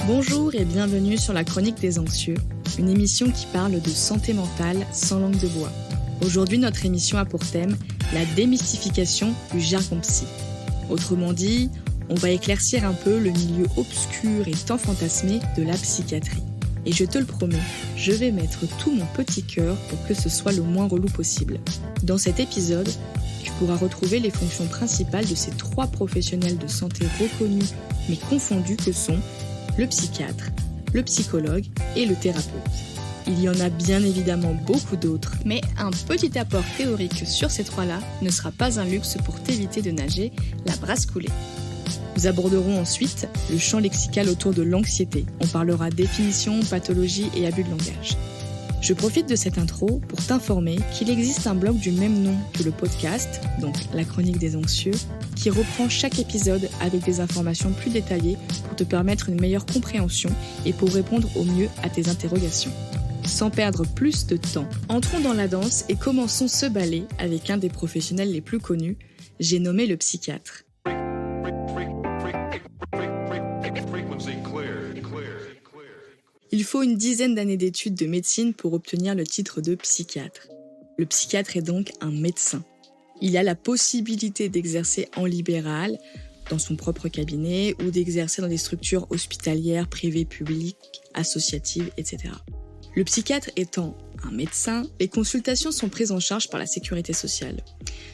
Bonjour et bienvenue sur la Chronique des Anxieux, une émission qui parle de santé mentale sans langue de bois. Aujourd'hui, notre émission a pour thème la démystification du jargon psy. Autrement dit, on va éclaircir un peu le milieu obscur et tant fantasmé de la psychiatrie. Et je te le promets, je vais mettre tout mon petit cœur pour que ce soit le moins relou possible. Dans cet épisode, tu pourras retrouver les fonctions principales de ces 3 professionnels de santé reconnus mais confondus que sont le psychiatre, le psychologue et le thérapeute. Il y en a bien évidemment beaucoup d'autres, mais un petit apport théorique sur ces 3-là ne sera pas un luxe pour t'éviter de nager la brasse coulée. Nous aborderons ensuite le champ lexical autour de l'anxiété. On parlera définition, pathologie et abus de langage. Je profite de cette intro pour t'informer qu'il existe un blog du même nom que le podcast, donc la Chronique des Anxieux, qui reprend chaque épisode avec des informations plus détaillées pour te permettre une meilleure compréhension et pour répondre au mieux à tes interrogations. Sans perdre plus de temps, entrons dans la danse et commençons ce ballet avec un des professionnels les plus connus, j'ai nommé le psychiatre. Il faut une dizaine d'années d'études de médecine pour obtenir le titre de psychiatre. Le psychiatre est donc un médecin. Il a la possibilité d'exercer en libéral, dans son propre cabinet, ou d'exercer dans des structures hospitalières, privées, publiques, associatives, etc. Le psychiatre étant un médecin, les consultations sont prises en charge par la sécurité sociale.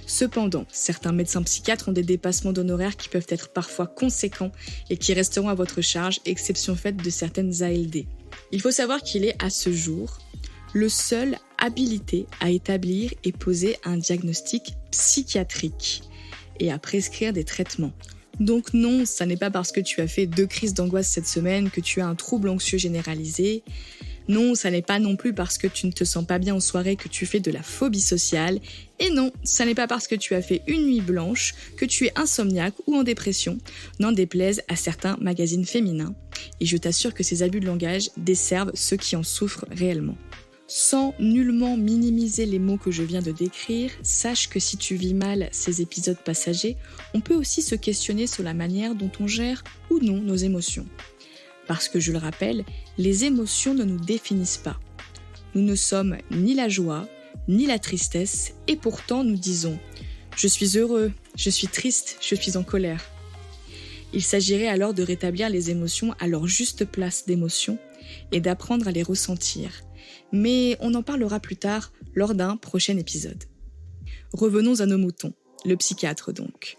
Cependant, certains médecins psychiatres ont des dépassements d'honoraires qui peuvent être parfois conséquents et qui resteront à votre charge, exception faite de certaines ALD. Il faut savoir qu'il est, à ce jour, le seul habilité à établir et poser un diagnostic psychiatrique et à prescrire des traitements. Donc non, ça n'est pas parce que tu as fait 2 crises d'angoisse cette semaine que tu as un trouble anxieux généralisé. Non, ça n'est pas non plus parce que tu ne te sens pas bien en soirée que tu fais de la phobie sociale. Et non, ça n'est pas parce que tu as fait une nuit blanche que tu es insomniaque ou en dépression, n'en déplaise à certains magazines féminins. Et je t'assure que ces abus de langage desservent ceux qui en souffrent réellement. Sans nullement minimiser les mots que je viens de décrire, sache que si tu vis mal ces épisodes passagers, on peut aussi se questionner sur la manière dont on gère ou non nos émotions. Parce que je le rappelle, les émotions ne nous définissent pas. Nous ne sommes ni la joie, ni la tristesse, et pourtant nous disons « je suis heureux, je suis triste, je suis en colère ». Il s'agirait alors de rétablir les émotions à leur juste place d'émotion et d'apprendre à les ressentir. Mais on en parlera plus tard lors d'un prochain épisode. Revenons à nos moutons, le psychiatre donc.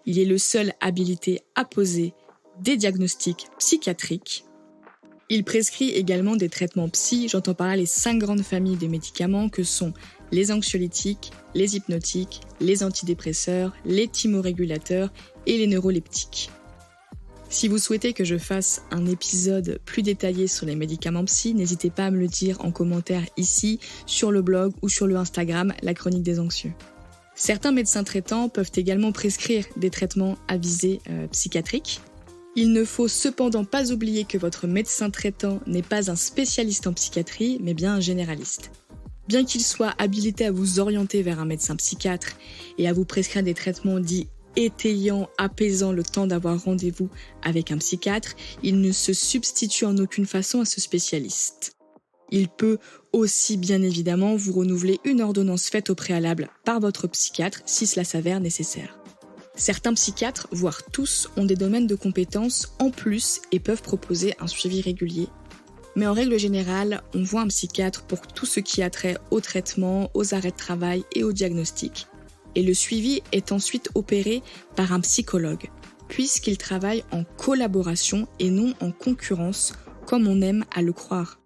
Il est le seul habilité à poser des diagnostics psychiatriques. Il prescrit également des traitements psy, j'entends par là les 5 grandes familles de médicaments que sont les anxiolytiques, les hypnotiques, les antidépresseurs, les thymorégulateurs et les neuroleptiques. Si vous souhaitez que je fasse un épisode plus détaillé sur les médicaments psy, n'hésitez pas à me le dire en commentaire ici, sur le blog ou sur le Instagram, la Chronique des Anxieux. Certains médecins traitants peuvent également prescrire des traitements à visée psychiatrique. Il ne faut cependant pas oublier que votre médecin traitant n'est pas un spécialiste en psychiatrie, mais bien un généraliste. Bien qu'il soit habilité à vous orienter vers un médecin psychiatre et à vous prescrire des traitements dits étayant, apaisant le temps d'avoir rendez-vous avec un psychiatre, il ne se substitue en aucune façon à ce spécialiste. Il peut aussi bien évidemment vous renouveler une ordonnance faite au préalable par votre psychiatre si cela s'avère nécessaire. Certains psychiatres, voire tous, ont des domaines de compétences en plus et peuvent proposer un suivi régulier. Mais en règle générale, on voit un psychiatre pour tout ce qui a trait au traitement, aux arrêts de travail et au diagnostic. Et le suivi est ensuite opéré par un psychologue, puisqu'il travaille en collaboration et non en concurrence, comme on aime à le croire.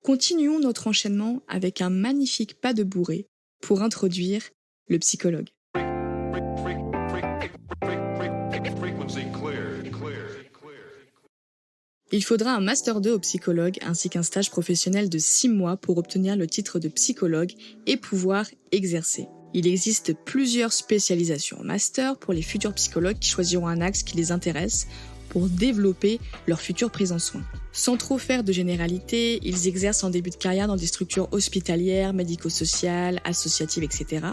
Continuons notre enchaînement avec un magnifique pas de bourrée pour introduire le psychologue. Il faudra un Master 2 au psychologue ainsi qu'un stage professionnel de 6 mois pour obtenir le titre de psychologue et pouvoir exercer. Il existe plusieurs spécialisations en master pour les futurs psychologues qui choisiront un axe qui les intéresse pour développer leur future prise en soin. Sans trop faire de généralité, ils exercent en début de carrière dans des structures hospitalières, médico-sociales, associatives, etc.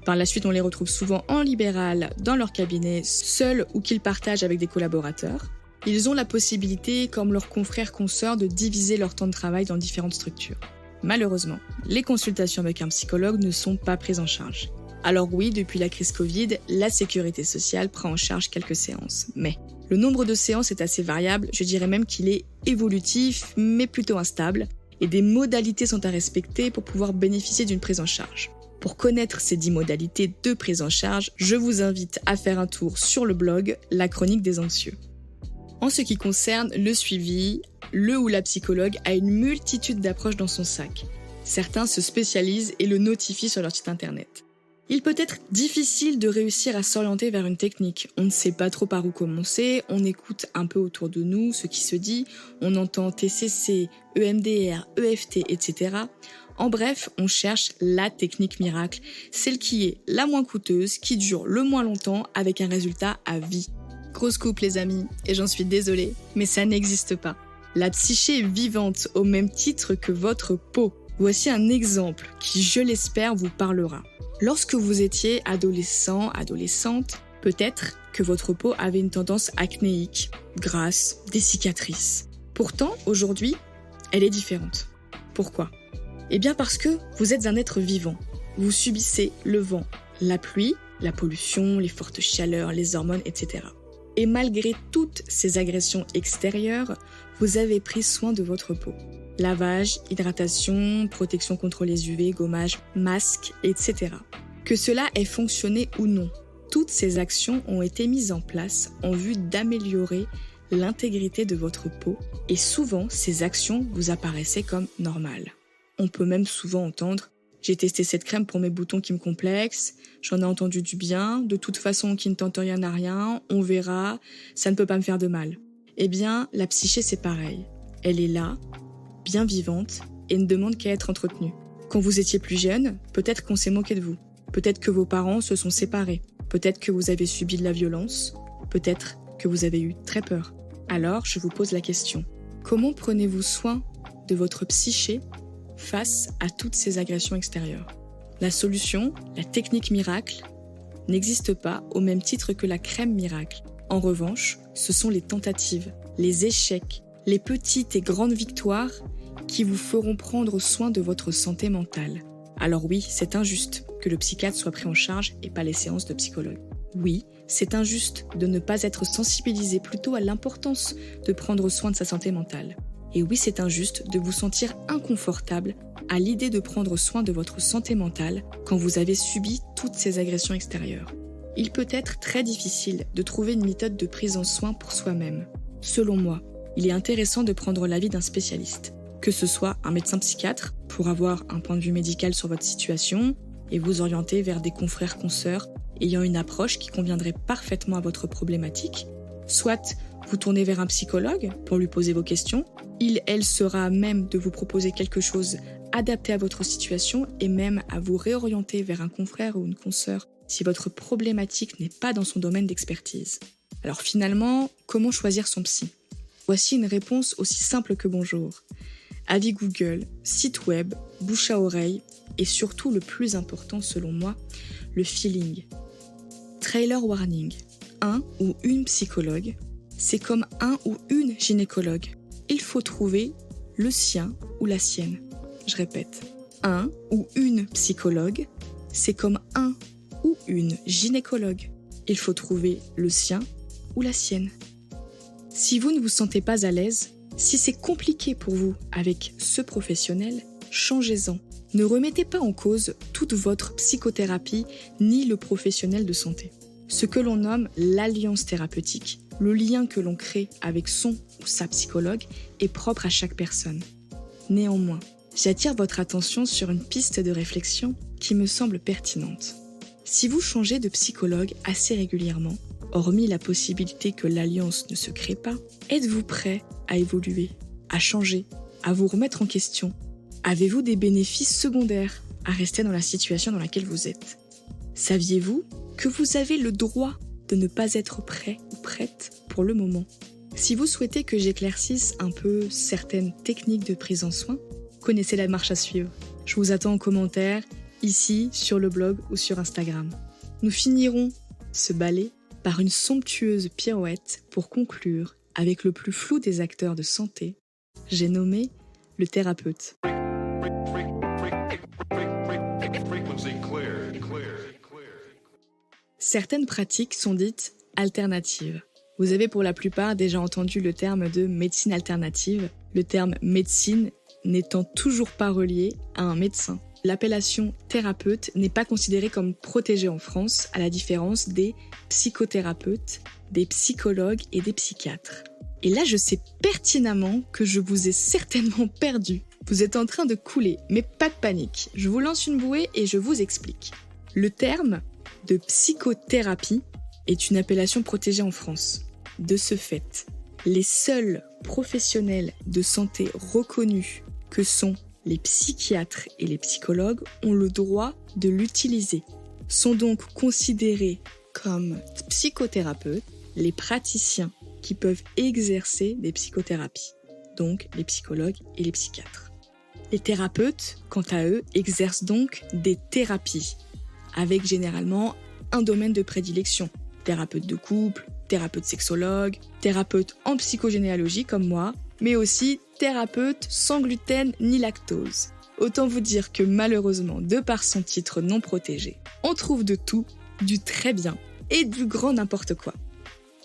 Par la suite, on les retrouve souvent en libéral dans leur cabinet, seuls ou qu'ils partagent avec des collaborateurs. Ils ont la possibilité, comme leurs confrères consoeurs, de diviser leur temps de travail dans différentes structures. Malheureusement, les consultations avec un psychologue ne sont pas prises en charge. Alors oui, depuis la crise Covid, la sécurité sociale prend en charge quelques séances. Mais le nombre de séances est assez variable, je dirais même qu'il est évolutif, mais plutôt instable, et des modalités sont à respecter pour pouvoir bénéficier d'une prise en charge. Pour connaître ces 10 modalités de prise en charge, je vous invite à faire un tour sur le blog La Chronique des Anxieux. En ce qui concerne le suivi, le ou la psychologue a une multitude d'approches dans son sac. Certains se spécialisent et le notifient sur leur site internet. Il peut être difficile de réussir à s'orienter vers une technique. On ne sait pas trop par où commencer, on écoute un peu autour de nous ce qui se dit, on entend TCC, EMDR, EFT, etc. En bref, on cherche la technique miracle, celle qui est la moins coûteuse, qui dure le moins longtemps avec un résultat à vie. Grosse coupe les amis, et j'en suis désolée, mais ça n'existe pas. La psyché est vivante au même titre que votre peau. Voici un exemple qui, je l'espère, vous parlera. Lorsque vous étiez adolescent, adolescente, peut-être que votre peau avait une tendance acnéique, grasse, des cicatrices. Pourtant, aujourd'hui, elle est différente. Pourquoi ? Eh bien parce que vous êtes un être vivant. Vous subissez le vent, la pluie, la pollution, les fortes chaleurs, les hormones, etc. Et malgré toutes ces agressions extérieures, vous avez pris soin de votre peau. Lavage, hydratation, protection contre les UV, gommage, masque, etc. Que cela ait fonctionné ou non, toutes ces actions ont été mises en place en vue d'améliorer l'intégrité de votre peau et souvent ces actions vous apparaissaient comme normales. On peut même souvent entendre « j'ai testé cette crème pour mes boutons qui me complexent, j'en ai entendu du bien, de toute façon qui ne tente rien à rien, on verra, ça ne peut pas me faire de mal ». Eh bien, la psyché c'est pareil, elle est là, bien vivante et ne demande qu'à être entretenue. Quand vous étiez plus jeune, peut-être qu'on s'est moqué de vous. Peut-être que vos parents se sont séparés. Peut-être que vous avez subi de la violence. Peut-être que vous avez eu très peur. Alors, je vous pose la question. Comment prenez-vous soin de votre psyché face à toutes ces agressions extérieures ? La solution, la technique miracle, n'existe pas au même titre que la crème miracle. En revanche, ce sont les tentatives, les échecs, les petites et grandes victoires qui vous feront prendre soin de votre santé mentale. Alors oui, c'est injuste que le psychiatre soit pris en charge et pas les séances de psychologue. Oui, c'est injuste de ne pas être sensibilisé plutôt à l'importance de prendre soin de sa santé mentale. Et oui, c'est injuste de vous sentir inconfortable à l'idée de prendre soin de votre santé mentale quand vous avez subi toutes ces agressions extérieures. Il peut être très difficile de trouver une méthode de prise en soin pour soi-même. Selon moi, il est intéressant de prendre l'avis d'un spécialiste, que ce soit un médecin psychiatre pour avoir un point de vue médical sur votre situation et vous orienter vers des confrères consoeurs ayant une approche qui conviendrait parfaitement à votre problématique, soit vous tournez vers un psychologue pour lui poser vos questions, elle sera à même de vous proposer quelque chose adapté à votre situation et même à vous réorienter vers un confrère ou une consoeur si votre problématique n'est pas dans son domaine d'expertise. Alors finalement, comment choisir son psy ? Voici une réponse aussi simple que bonjour. Avis Google, site web, bouche à oreille et surtout le plus important selon moi, le feeling. Trailer warning. Un ou une psychologue, c'est comme un ou une gynécologue. Il faut trouver le sien ou la sienne. Je répète, un ou une psychologue, c'est comme un ou une gynécologue. Il faut trouver le sien ou la sienne. Si vous ne vous sentez pas à l'aise, si c'est compliqué pour vous avec ce professionnel, changez-en. Ne remettez pas en cause toute votre psychothérapie ni le professionnel de santé. Ce que l'on nomme l'alliance thérapeutique, le lien que l'on crée avec son ou sa psychologue est propre à chaque personne. Néanmoins, j'attire votre attention sur une piste de réflexion qui me semble pertinente. Si vous changez de psychologue assez régulièrement, hormis la possibilité que l'alliance ne se crée pas, êtes-vous prêt à évoluer, à changer, à vous remettre en question ? Avez-vous des bénéfices secondaires à rester dans la situation dans laquelle vous êtes ? Saviez-vous que vous avez le droit de ne pas être prêt ou prête pour le moment ? Si vous souhaitez que j'éclaircisse un peu certaines techniques de prise en soin, connaissez la marche à suivre. Je vous attends en commentaire, ici, sur le blog ou sur Instagram. Nous finirons ce ballet par une somptueuse pirouette pour conclure avec le plus flou des acteurs de santé. J'ai nommé le thérapeute. Certaines pratiques sont dites alternatives. Vous avez pour la plupart déjà entendu le terme de médecine alternative, le terme médecine n'étant toujours pas relié à un médecin. L'appellation thérapeute n'est pas considérée comme protégée en France, à la différence des psychothérapeutes, des psychologues et des psychiatres. Et là, je sais pertinemment que je vous ai certainement perdu. Vous êtes en train de couler, mais pas de panique. Je vous lance une bouée et je vous explique. Le terme de psychothérapie est une appellation protégée en France. De ce fait, les seuls professionnels de santé reconnus que sont les psychiatres et les psychologues ont le droit de l'utiliser. Sont donc considérés comme psychothérapeutes les praticiens qui peuvent exercer des psychothérapies, donc les psychologues et les psychiatres. Les thérapeutes, quant à eux, exercent donc des thérapies, avec généralement un domaine de prédilection. Thérapeute de couple, thérapeute sexologue, thérapeute en psychogénéalogie comme moi, mais aussi thérapeute sans gluten ni lactose. Autant vous dire que malheureusement, de par son titre non protégé, on trouve de tout, du très bien et du grand n'importe quoi.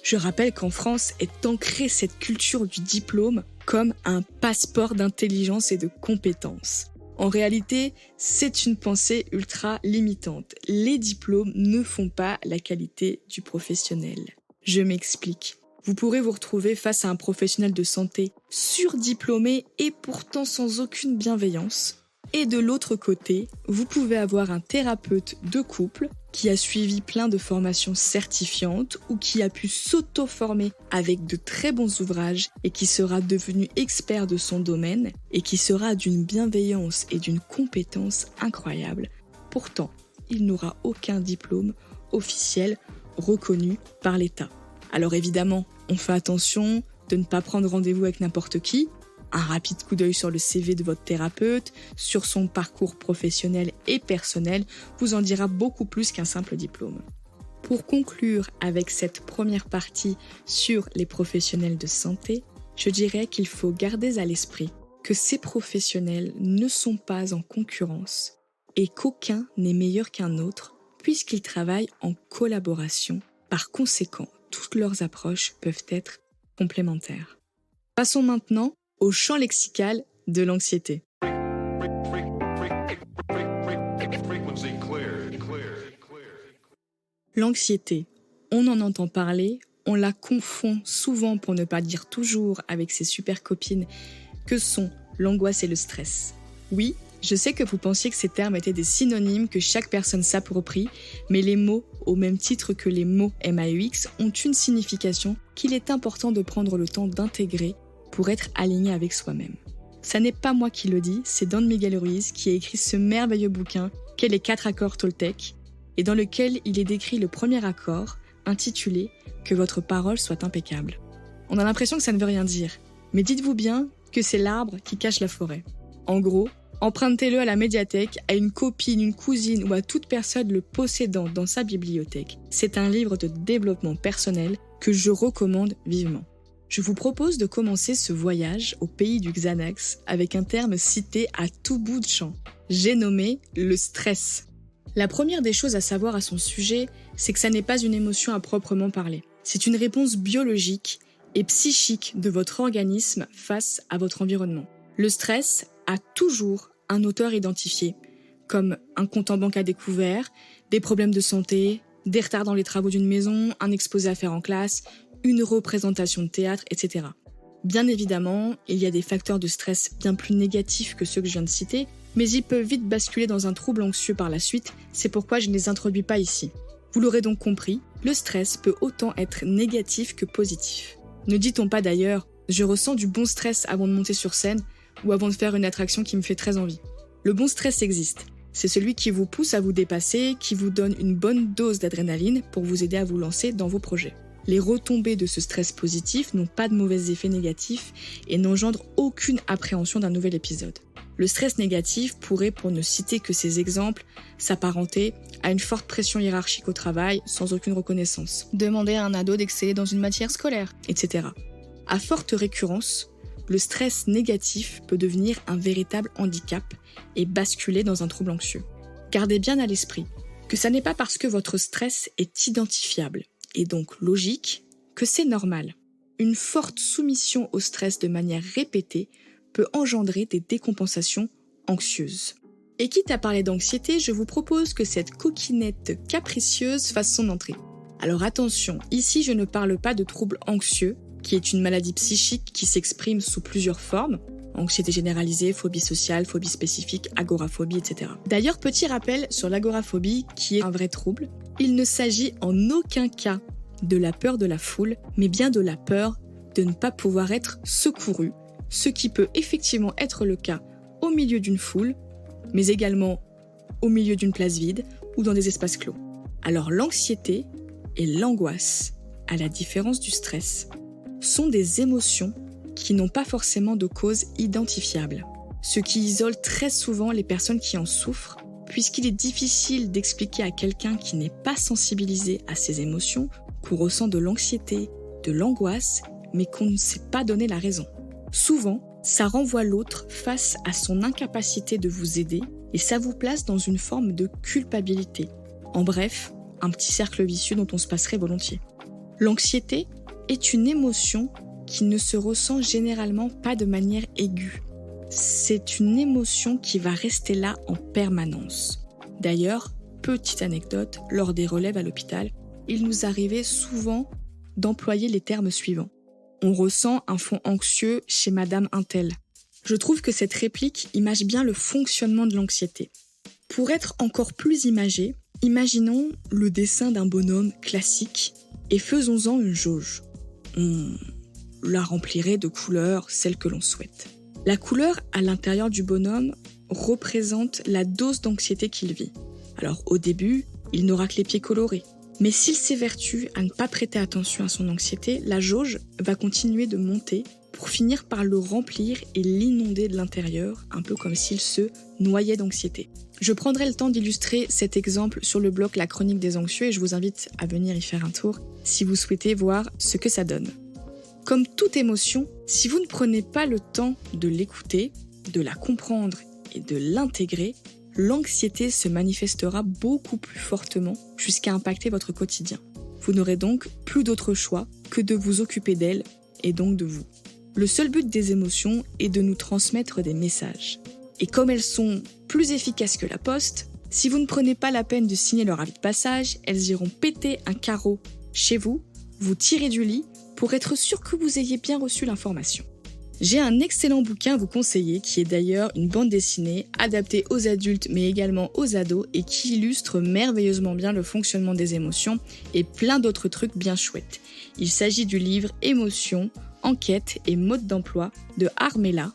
Je rappelle qu'en France est ancrée cette culture du diplôme comme un passeport d'intelligence et de compétences. En réalité, c'est une pensée ultra limitante. Les diplômes ne font pas la qualité du professionnel. Je m'explique. Vous pourrez vous retrouver face à un professionnel de santé surdiplômé et pourtant sans aucune bienveillance. Et de l'autre côté, vous pouvez avoir un thérapeute de couple qui a suivi plein de formations certifiantes ou qui a pu s'auto-former avec de très bons ouvrages et qui sera devenu expert de son domaine et qui sera d'une bienveillance et d'une compétence incroyable. Pourtant, il n'aura aucun diplôme officiel reconnu par l'État. Alors évidemment, on fait attention de ne pas prendre rendez-vous avec n'importe qui. Un rapide coup d'œil sur le CV de votre thérapeute, sur son parcours professionnel et personnel, vous en dira beaucoup plus qu'un simple diplôme. Pour conclure avec cette première partie sur les professionnels de santé, je dirais qu'il faut garder à l'esprit que ces professionnels ne sont pas en concurrence et qu'aucun n'est meilleur qu'un autre puisqu'ils travaillent en collaboration. Par conséquent, toutes leurs approches peuvent être complémentaires. Passons maintenant au champ lexical de l'anxiété. L'anxiété, on en entend parler, on la confond souvent, pour ne pas dire toujours, avec ses super copines, que sont l'angoisse et le stress. Oui, je sais que vous pensiez que ces termes étaient des synonymes que chaque personne s'approprie, mais les mots, au même titre que les mots MAUX, ont une signification qu'il est important de prendre le temps d'intégrer pour être aligné avec soi-même. Ça n'est pas moi qui le dis, c'est Don Miguel Ruiz qui a écrit ce merveilleux bouquin qu'est les 4 accords Toltec, et dans lequel il est décrit le premier accord, intitulé « Que votre parole soit impeccable ». On a l'impression que ça ne veut rien dire, mais dites-vous bien que c'est l'arbre qui cache la forêt. En gros, empruntez-le à la médiathèque, à une copine, une cousine ou à toute personne le possédant dans sa bibliothèque. C'est un livre de développement personnel que je recommande vivement. Je vous propose de commencer ce voyage au pays du Xanax avec un terme cité à tout bout de champ. J'ai nommé le stress. La première des choses à savoir à son sujet, c'est que ça n'est pas une émotion à proprement parler. C'est une réponse biologique et psychique de votre organisme face à votre environnement. Le stress a toujours un auteur identifié, comme un compte en banque à découvert, des problèmes de santé, des retards dans les travaux d'une maison, un exposé à faire en classe, une représentation de théâtre, etc. Bien évidemment, il y a des facteurs de stress bien plus négatifs que ceux que je viens de citer, mais ils peuvent vite basculer dans un trouble anxieux par la suite, c'est pourquoi je ne les introduis pas ici. Vous l'aurez donc compris, le stress peut autant être négatif que positif. Ne dit-on pas d'ailleurs « je ressens du bon stress avant de monter sur scène » ou avant de faire une attraction qui me fait très envie. Le bon stress existe. C'est celui qui vous pousse à vous dépasser, qui vous donne une bonne dose d'adrénaline pour vous aider à vous lancer dans vos projets. Les retombées de ce stress positif n'ont pas de mauvais effets négatifs et n'engendrent aucune appréhension d'un nouvel épisode. Le stress négatif pourrait, pour ne citer que ces exemples, s'apparenter à une forte pression hiérarchique au travail sans aucune reconnaissance. Demander à un ado d'exceller dans une matière scolaire, etc. À forte récurrence, le stress négatif peut devenir un véritable handicap et basculer dans un trouble anxieux. Gardez bien à l'esprit que ça n'est pas parce que votre stress est identifiable et donc logique que c'est normal. Une forte soumission au stress de manière répétée peut engendrer des décompensations anxieuses. Et quitte à parler d'anxiété, je vous propose que cette coquinette capricieuse fasse son entrée. Alors attention, ici je ne parle pas de troubles anxieux, qui est une maladie psychique qui s'exprime sous plusieurs formes, anxiété généralisée, phobie sociale, phobie spécifique, agoraphobie, etc. D'ailleurs, petit rappel sur l'agoraphobie, qui est un vrai trouble, il ne s'agit en aucun cas de la peur de la foule, mais bien de la peur de ne pas pouvoir être secouru, ce qui peut effectivement être le cas au milieu d'une foule, mais également au milieu d'une place vide ou dans des espaces clos. Alors l'anxiété et l'angoisse, à la différence du stress, sont des émotions qui n'ont pas forcément de cause identifiable, ce qui isole très souvent les personnes qui en souffrent, puisqu'il est difficile d'expliquer à quelqu'un qui n'est pas sensibilisé à ces émotions qu'on ressent de l'anxiété, de l'angoisse, mais qu'on ne sait pas donner la raison. Souvent, ça renvoie l'autre face à son incapacité de vous aider et ça vous place dans une forme de culpabilité. En bref, un petit cercle vicieux dont on se passerait volontiers. L'anxiété est une émotion qui ne se ressent généralement pas de manière aiguë. C'est une émotion qui va rester là en permanence. D'ailleurs, petite anecdote, lors des relèves à l'hôpital, il nous arrivait souvent d'employer les termes suivants. On ressent un fond anxieux chez Madame Untel. Je trouve que cette réplique image bien le fonctionnement de l'anxiété. Pour être encore plus imagé, imaginons le dessin d'un bonhomme classique et faisons-en une jauge. On la remplirait de couleurs, celles que l'on souhaite. La couleur à l'intérieur du bonhomme représente la dose d'anxiété qu'il vit. Alors au début, il n'aura que les pieds colorés. Mais s'il s'évertue à ne pas prêter attention à son anxiété, la jauge va continuer de monter pour finir par le remplir et l'inonder de l'intérieur, un peu comme s'il se noyait d'anxiété. Je prendrai le temps d'illustrer cet exemple sur le blog La Chronique des Anxieux et je vous invite à venir y faire un tour si vous souhaitez voir ce que ça donne. Comme toute émotion, si vous ne prenez pas le temps de l'écouter, de la comprendre et de l'intégrer, l'anxiété se manifestera beaucoup plus fortement jusqu'à impacter votre quotidien. Vous n'aurez donc plus d'autre choix que de vous occuper d'elle et donc de vous. Le seul but des émotions est de nous transmettre des messages. Et comme elles sont plus efficaces que la poste, si vous ne prenez pas la peine de signer leur avis de passage, elles iront péter un carreau chez vous, vous tirer du lit pour être sûr que vous ayez bien reçu l'information. J'ai un excellent bouquin à vous conseiller qui est d'ailleurs une bande dessinée adaptée aux adultes mais également aux ados et qui illustre merveilleusement bien le fonctionnement des émotions et plein d'autres trucs bien chouettes. Il s'agit du livre Émotions, enquête et mode d'emploi de Armella.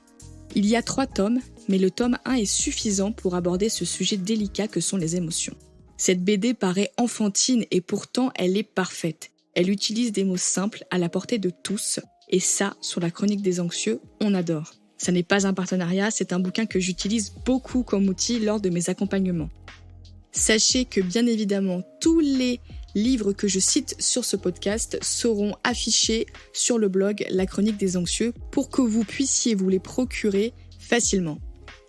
Il y a 3 tomes, mais le tome 1 est suffisant pour aborder ce sujet délicat que sont les émotions. Cette BD paraît enfantine et pourtant elle est parfaite. Elle utilise des mots simples à la portée de tous. Et ça, sur la Chronique des Anxieux, on adore. Ça n'est pas un partenariat, c'est un bouquin que j'utilise beaucoup comme outil lors de mes accompagnements. Sachez que bien évidemment, tous les livres que je cite sur ce podcast seront affichés sur le blog La Chronique des Anxieux pour que vous puissiez vous les procurer facilement.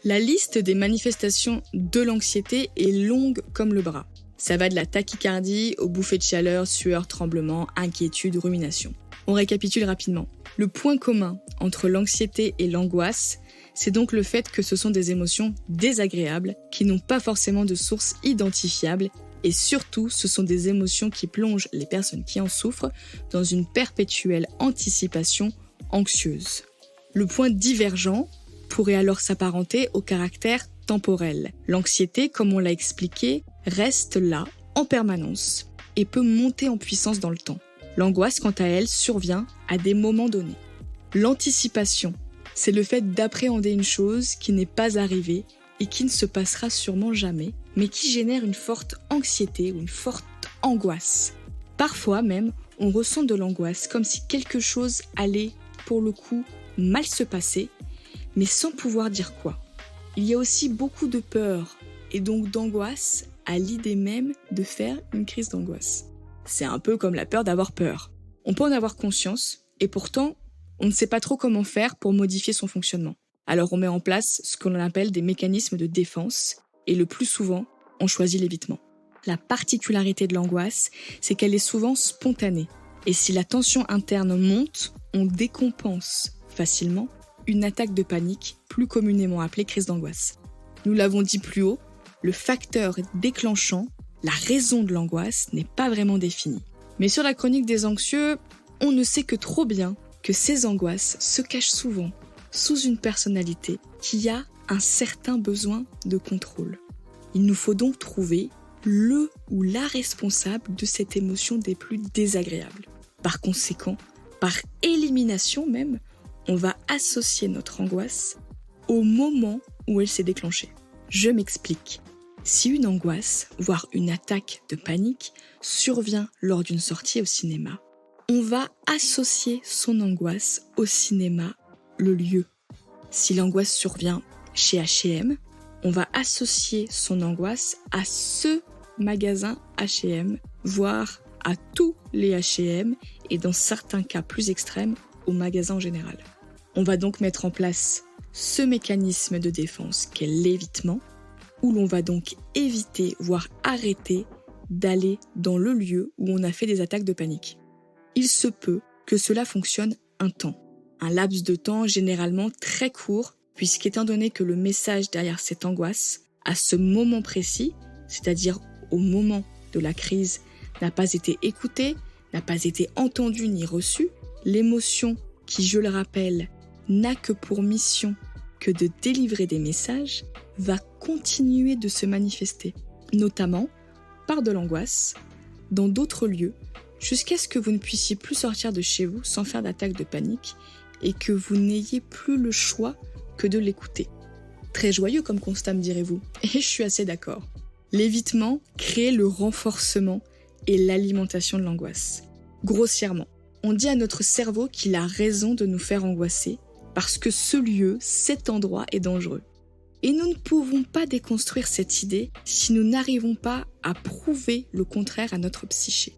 La liste des manifestations de l'anxiété est longue comme le bras. Ça va de la tachycardie aux bouffées de chaleur, sueur, tremblement, inquiétude, rumination. On récapitule rapidement. Le point commun entre l'anxiété et l'angoisse, c'est donc le fait que ce sont des émotions désagréables qui n'ont pas forcément de source identifiable et surtout, ce sont des émotions qui plongent les personnes qui en souffrent dans une perpétuelle anticipation anxieuse. Le point divergent pourrait alors s'apparenter au caractère temporel. L'anxiété, comme on l'a expliqué, reste là en permanence et peut monter en puissance dans le temps. L'angoisse, quant à elle, survient à des moments donnés. L'anticipation, c'est le fait d'appréhender une chose qui n'est pas arrivée et qui ne se passera sûrement jamais, mais qui génère une forte anxiété ou une forte angoisse. Parfois même, on ressent de l'angoisse comme si quelque chose allait, pour le coup, mal se passer, mais sans pouvoir dire quoi. Il y a aussi beaucoup de peur et donc d'angoisse à l'idée même de faire une crise d'angoisse. C'est un peu comme la peur d'avoir peur. On peut en avoir conscience et pourtant, on ne sait pas trop comment faire pour modifier son fonctionnement. Alors on met en place ce que l'on appelle des mécanismes de défense et le plus souvent, on choisit l'évitement. La particularité de l'angoisse, c'est qu'elle est souvent spontanée. Et si la tension interne monte, on décompense facilement une attaque de panique, plus communément appelée crise d'angoisse. Nous l'avons dit plus haut, le facteur déclenchant, la raison de l'angoisse n'est pas vraiment définie. Mais sur la chronique des anxieux, on ne sait que trop bien que ces angoisses se cachent souvent sous une personnalité qui a un certain besoin de contrôle. Il nous faut donc trouver le ou la responsable de cette émotion des plus désagréables. Par conséquent, par élimination même, on va associer notre angoisse au moment où elle s'est déclenchée. Je m'explique. Si une angoisse, voire une attaque de panique, survient lors d'une sortie au cinéma, on va associer son angoisse au cinéma, le lieu. Si l'angoisse survient chez H&M, on va associer son angoisse à ce magasin H&M, voire à tous les H&M et dans certains cas plus extrêmes, au magasin en général. On va donc mettre en place ce mécanisme de défense qu'est l'évitement, où l'on va donc éviter, voire arrêter d'aller dans le lieu où on a fait des attaques de panique. Il se peut que cela fonctionne un temps, un laps de temps généralement très court, puisqu'étant donné que le message derrière cette angoisse, à ce moment précis, c'est-à-dire au moment de la crise, n'a pas été écouté, n'a pas été entendu ni reçu, l'émotion qui, je le rappelle, n'a que pour mission que de délivrer des messages, va continuer de se manifester, notamment par de l'angoisse, dans d'autres lieux, jusqu'à ce que vous ne puissiez plus sortir de chez vous sans faire d'attaque de panique et que vous n'ayez plus le choix que de l'écouter. Très joyeux comme constat, me direz-vous, et je suis assez d'accord. L'évitement crée le renforcement et l'alimentation de l'angoisse. Grossièrement, on dit à notre cerveau qu'il a raison de nous faire angoisser parce que ce lieu, cet endroit est dangereux. Et nous ne pouvons pas déconstruire cette idée si nous n'arrivons pas à prouver le contraire à notre psyché.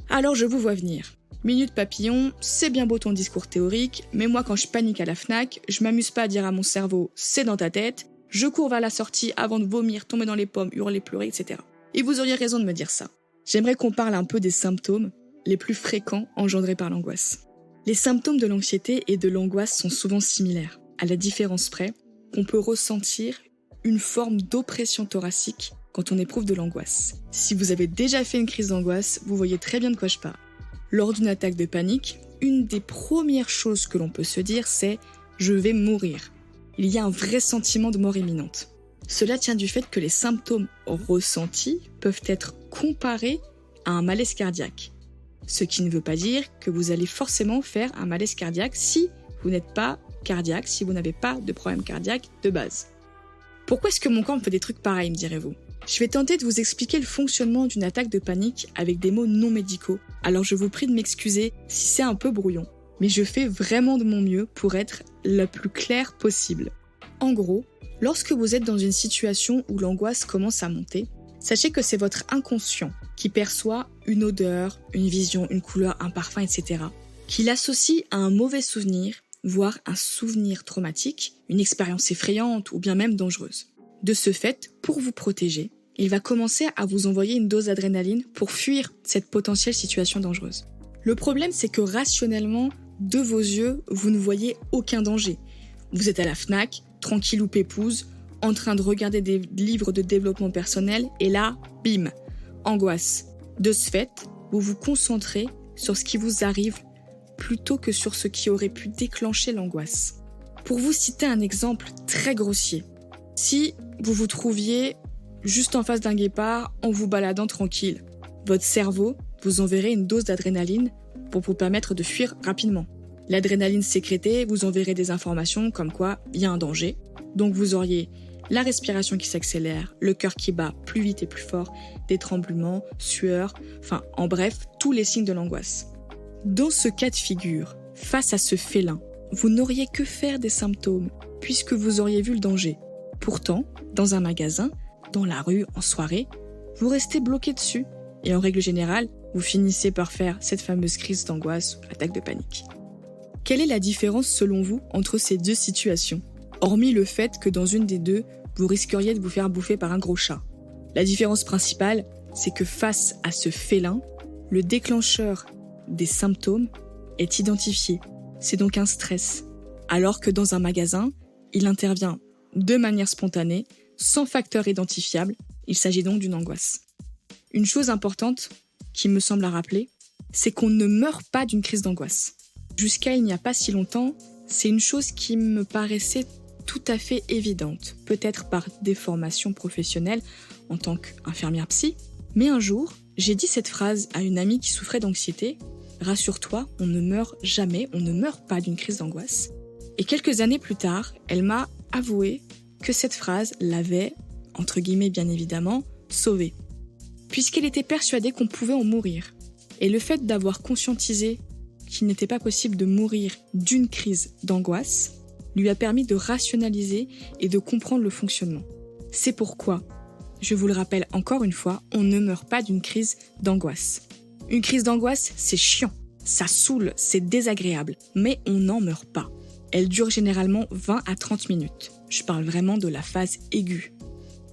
Alors je vous vois venir. Minute papillon, c'est bien beau ton discours théorique, mais moi quand je panique à la Fnac, je m'amuse pas à dire à mon cerveau « c'est dans ta tête », je cours vers la sortie avant de vomir, tomber dans les pommes, hurler, pleurer, etc. Et vous auriez raison de me dire ça. J'aimerais qu'on parle un peu des symptômes les plus fréquents engendrés par l'angoisse. Les symptômes de l'anxiété et de l'angoisse sont souvent similaires, à la différence près qu'on peut ressentir une forme d'oppression thoracique quand on éprouve de l'angoisse. Si vous avez déjà fait une crise d'angoisse, vous voyez très bien de quoi je parle. Lors d'une attaque de panique, une des premières choses que l'on peut se dire, c'est « je vais mourir ». Il y a un vrai sentiment de mort imminente. Cela tient du fait que les symptômes ressentis peuvent être comparés à un malaise cardiaque. Ce qui ne veut pas dire que vous allez forcément faire un malaise cardiaque si vous n'êtes pas cardiaque, si vous n'avez pas de problème cardiaque de base. Pourquoi est-ce que mon corps me fait des trucs pareils, me direz-vous ? Je vais tenter de vous expliquer le fonctionnement d'une attaque de panique avec des mots non médicaux, alors je vous prie de m'excuser si c'est un peu brouillon. Mais je fais vraiment de mon mieux pour être le plus clair possible. En gros, lorsque vous êtes dans une situation où l'angoisse commence à monter, sachez que c'est votre inconscient qui perçoit une odeur, une vision, une couleur, un parfum, etc., qui l'associe à un mauvais souvenir, voire un souvenir traumatique, une expérience effrayante ou bien même dangereuse. De ce fait, pour vous protéger, il va commencer à vous envoyer une dose d'adrénaline pour fuir cette potentielle situation dangereuse. Le problème, c'est que rationnellement, de vos yeux, vous ne voyez aucun danger. Vous êtes à la Fnac, tranquille ou pépouze, en train de regarder des livres de développement personnel, et là, bim, angoisse. De ce fait, vous vous concentrez sur ce qui vous arrive plutôt que sur ce qui aurait pu déclencher l'angoisse. Pour vous citer un exemple très grossier, si vous vous trouviez juste en face d'un guépard en vous baladant tranquille, votre cerveau vous enverrait une dose d'adrénaline pour vous permettre de fuir rapidement. L'adrénaline sécrétée vous enverrait des informations comme quoi il y a un danger. Donc vous auriez la respiration qui s'accélère, le cœur qui bat plus vite et plus fort, des tremblements, sueur, enfin en bref, tous les signes de l'angoisse. Dans ce cas de figure, face à ce félin, vous n'auriez que faire des symptômes, puisque vous auriez vu le danger. Pourtant, dans un magasin, dans la rue, en soirée, vous restez bloqué dessus, et en règle générale, vous finissez par faire cette fameuse crise d'angoisse ou attaque de panique. Quelle est la différence selon vous entre ces deux situations ? Hormis le fait que dans une des deux, vous risqueriez de vous faire bouffer par un gros chat. La différence principale, c'est que face à ce félin, le déclencheur des symptômes est identifié. C'est donc un stress. Alors que dans un magasin, il intervient de manière spontanée, sans facteur identifiable. Il s'agit donc d'une angoisse. Une chose importante qui me semble à rappeler, c'est qu'on ne meurt pas d'une crise d'angoisse. Jusqu'à il n'y a pas si longtemps, c'est une chose qui me paraissait tout à fait évidente, peut-être par des formations professionnelles en tant qu'infirmière psy, mais un jour, j'ai dit cette phrase à une amie qui souffrait d'anxiété. « Rassure-toi, on ne meurt jamais, on ne meurt pas d'une crise d'angoisse. » Et quelques années plus tard, elle m'a avoué que cette phrase l'avait, entre guillemets bien évidemment, sauvée. Puisqu'elle était persuadée qu'on pouvait en mourir. Et le fait d'avoir conscientisé qu'il n'était pas possible de mourir d'une crise d'angoisse lui a permis de rationaliser et de comprendre le fonctionnement. C'est pourquoi, je vous le rappelle encore une fois, on ne meurt pas d'une crise d'angoisse. Une crise d'angoisse, c'est chiant, ça saoule, c'est désagréable, mais on n'en meurt pas. Elle dure généralement 20 à 30 minutes. Je parle vraiment de la phase aiguë.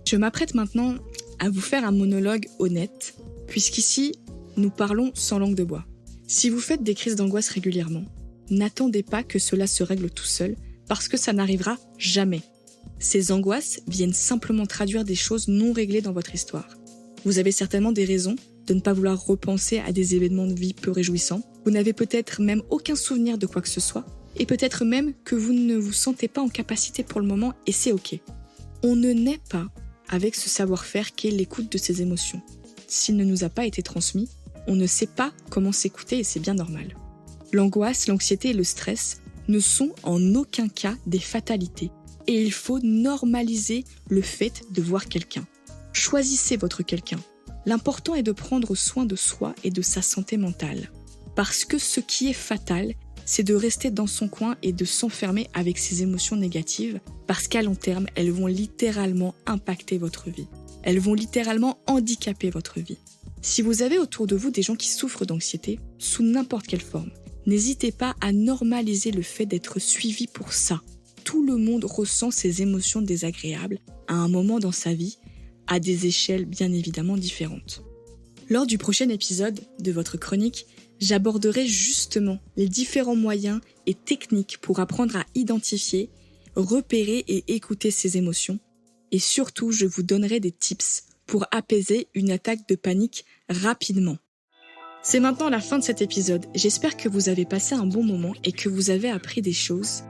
Je m'apprête maintenant à vous faire un monologue honnête, puisqu'ici, nous parlons sans langue de bois. Si vous faites des crises d'angoisse régulièrement, n'attendez pas que cela se règle tout seul, parce que ça n'arrivera jamais. Ces angoisses viennent simplement traduire des choses non réglées dans votre histoire. Vous avez certainement des raisons de ne pas vouloir repenser à des événements de vie peu réjouissants. Vous n'avez peut-être même aucun souvenir de quoi que ce soit, et peut-être même que vous ne vous sentez pas en capacité pour le moment, et c'est ok. On ne naît pas avec ce savoir-faire qu'est l'écoute de ses émotions. S'il ne nous a pas été transmis, on ne sait pas comment s'écouter et c'est bien normal. L'angoisse, l'anxiété et le stress ne sont en aucun cas des fatalités et il faut normaliser le fait de voir quelqu'un. Choisissez votre quelqu'un. L'important est de prendre soin de soi et de sa santé mentale. Parce que ce qui est fatal, c'est de rester dans son coin et de s'enfermer avec ses émotions négatives parce qu'à long terme, elles vont littéralement impacter votre vie. Elles vont littéralement handicaper votre vie. Si vous avez autour de vous des gens qui souffrent d'anxiété, sous n'importe quelle forme, n'hésitez pas à normaliser le fait d'être suivi pour ça. Tout le monde ressent ces émotions désagréables à un moment dans sa vie, à des échelles bien évidemment différentes. Lors du prochain épisode de votre chronique, j'aborderai justement les différents moyens et techniques pour apprendre à identifier, repérer et écouter ces émotions. Et surtout, je vous donnerai des tips pour apaiser une attaque de panique rapidement. C'est maintenant la fin de cet épisode. J'espère que vous avez passé un bon moment et que vous avez appris des choses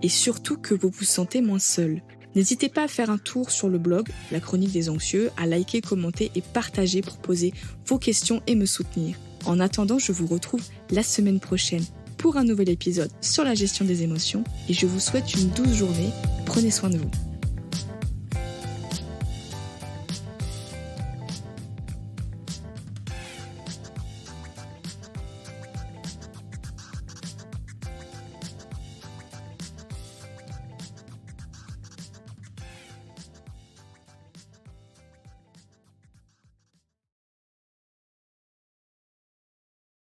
et surtout que vous vous sentez moins seul. N'hésitez pas à faire un tour sur le blog, la chronique des anxieux, à liker, commenter et partager pour poser vos questions et me soutenir. En attendant, je vous retrouve la semaine prochaine pour un nouvel épisode sur la gestion des émotions et je vous souhaite une douce journée. Prenez soin de vous.